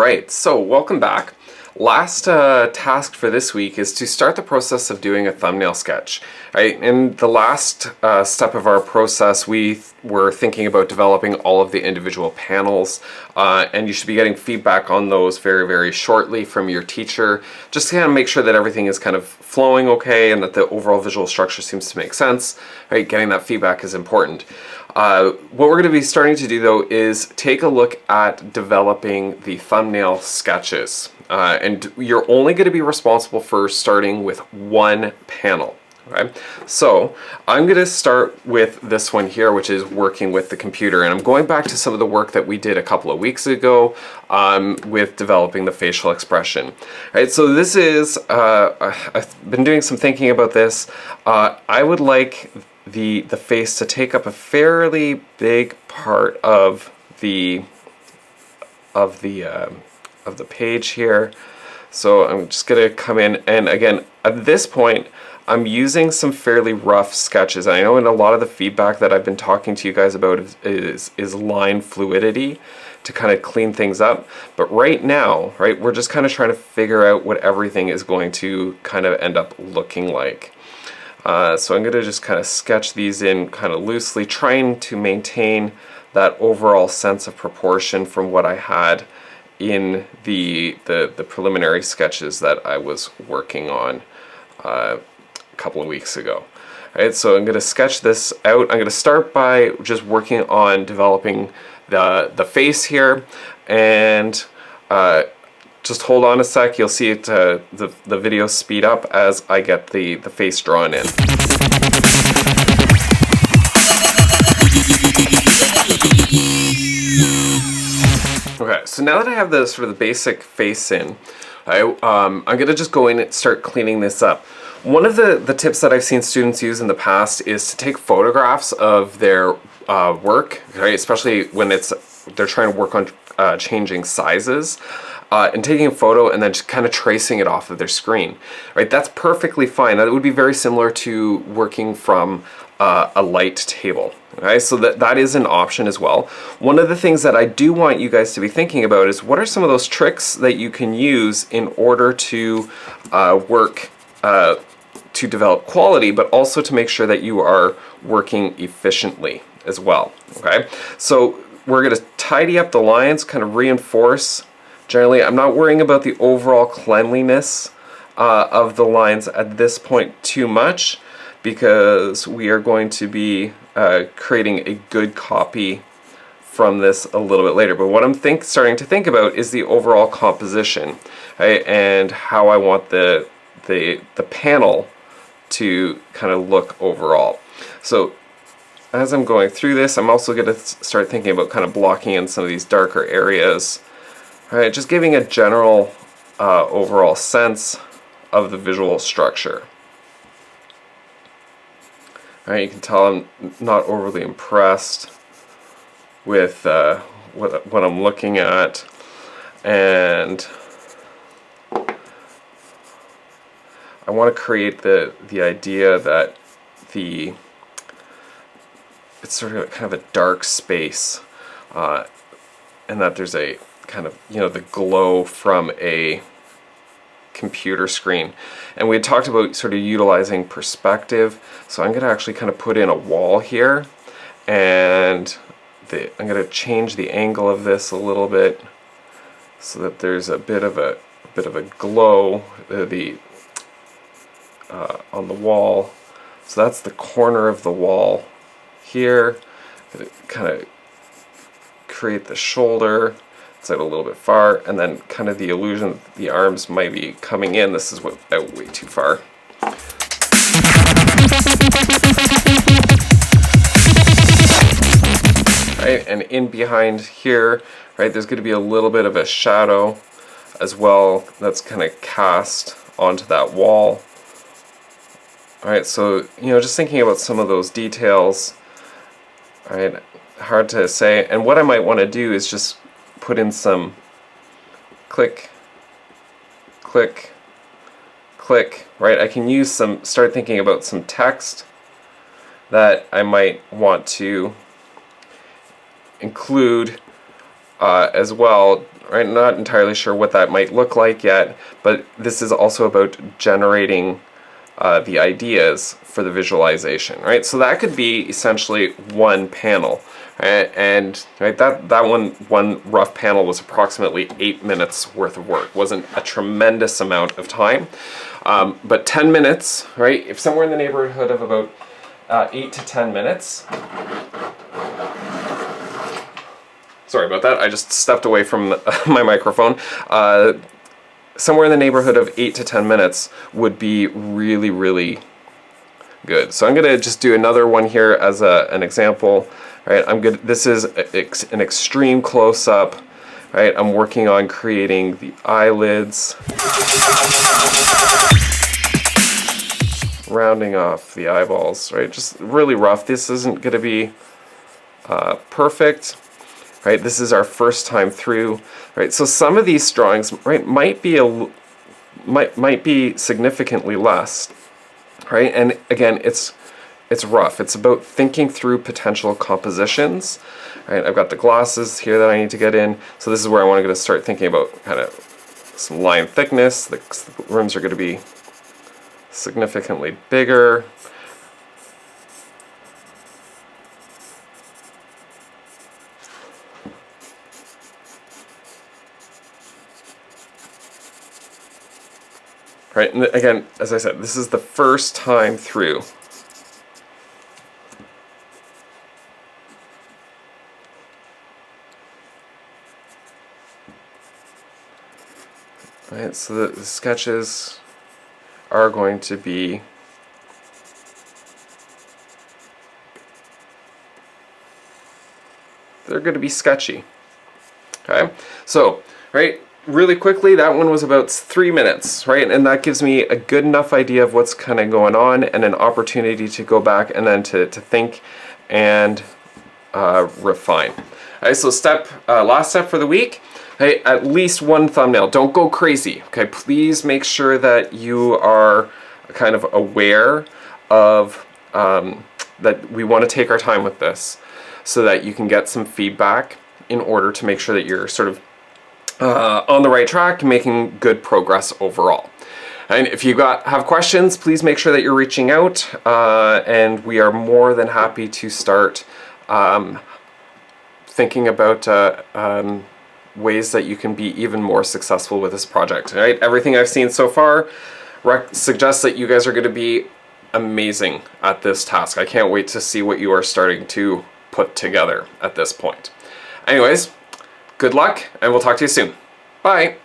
Alright, so welcome back. Last task for this week is to start the process of doing a thumbnail sketch. Right? In the last step of our process, we were thinking about developing all of the individual panels, and you should be getting feedback on those very, very shortly from your teacher, just to kind of make sure that everything is kind of flowing okay and that the overall visual structure seems to make sense. Right? Getting that feedback is important. What we're going to be starting to do though is take a look at developing the thumbnail sketches. And you're only going to be responsible for starting with one panel. Okay, so I'm going to start with this one here, which is working with the computer, and I'm going back to some of the work that we did a couple of weeks ago with developing the facial expression. All right, so this is I've been doing some thinking about this. I would like the face to take up a fairly big part of the page here. So I'm just gonna come in, and again at this point I'm using some fairly rough sketches. I know in a lot of the feedback that I've been talking to you guys about is line fluidity to kind of clean things up, but right now, right, we're just kind of trying to figure out what everything is going to kind of end up looking like. So I'm going to just kind of sketch these in kind of loosely, trying to maintain that overall sense of proportion from what I had in the preliminary sketches that I was working on a couple of weeks ago. All right, so I'm going to sketch this out. I'm going to start by just working on developing the face here, and just hold on a sec. You'll see it the video speed up as I get the face drawn in. Okay, so now that I have the sort of the basic face in, I'm going to just go in and start cleaning this up. One of the tips that I've seen students use in the past is to take photographs of their work, right? Especially when they're trying to work on changing sizes, and taking a photo and then just kind of tracing it off of their screen. Right? That's perfectly fine. That would be very similar to working from a light table. Okay, so that is an option as well. One of the things that I do want you guys to be thinking about is what are some of those tricks that you can use in order to work to develop quality, but also to make sure that you are working efficiently as well. Okay, so we're going to tidy up the lines, kind of reinforce. Generally, I'm not worrying about the overall cleanliness of the lines at this point too much, because we are going to be creating a good copy from this a little bit later. But what I'm starting to think about is the overall composition, right? And how I want the panel to kind of look overall. So as I'm going through this, I'm also going to start thinking about kind of blocking in some of these darker areas. All right, just giving a general overall sense of the visual structure. All right, you can tell I'm not overly impressed with what I'm looking at, and I want to create the idea that it's sort of kind of a dark space, and that there's a kind of, you know, the glow from a computer screen. And we had talked about sort of utilizing perspective, so I'm going to actually kind of put in a wall here, and I'm going to change the angle of this a little bit so that there's a bit of a glow on the wall. So that's the corner of the wall here. Kind of create the shoulder, set a little bit far, and then kind of the illusion that the arms might be coming in. This is out way too far. Right, and in behind here, right, there's going to be a little bit of a shadow as well that's kind of cast onto that wall. All right, so, you know, just thinking about some of those details. All right, hard to say. And what I might want to do is just put in some click, click, click, right? I can use start thinking about some text that I might want to include as well, right? Not entirely sure what that might look like yet, but this is also about generating the ideas for the visualization, right? So that could be essentially one panel, right? And right, that one rough panel was approximately 8 minutes worth of work. Wasn't a tremendous amount of time, but 10 minutes, right? If somewhere in the neighborhood of about 8 to 10 minutes. Sorry about that, I just stepped away from my microphone. Somewhere in the neighborhood of 8 to 10 minutes would be really, really good. So I'm gonna just do another one here as an example. Right, this is an extreme close-up. Right, I'm working on creating the eyelids, rounding off the eyeballs. Right, just really rough. This isn't gonna be perfect. Right, this is our first time through. Right, so some of these drawings, right, might be significantly less. Right, and again, it's rough. It's about thinking through potential compositions. Right, I've got the glosses here that I need to get in. So this is where I want to start thinking about kind of some line thickness. The rooms are going to be significantly bigger. Right, and again, as I said, this is the first time through. Right, so the sketches are going to be sketchy. Okay, so right, really quickly, that one was about 3 minutes, right, and that gives me a good enough idea of what's kind of going on and an opportunity to go back and then to think and refine. All right, so last step for the week. Hey, at least one thumbnail. Don't go crazy. Okay, please make sure that you are kind of aware of that we want to take our time with this, so that you can get some feedback in order to make sure that you're sort of on the right track, making good progress overall. And if you have questions, please make sure that you're reaching out, and we are more than happy to start thinking about ways that you can be even more successful with this project. Right? Everything I've seen so far suggests that you guys are going to be amazing at this task. I can't wait to see what you are starting to put together at this point. Anyways, good luck, and we'll talk to you soon. Bye!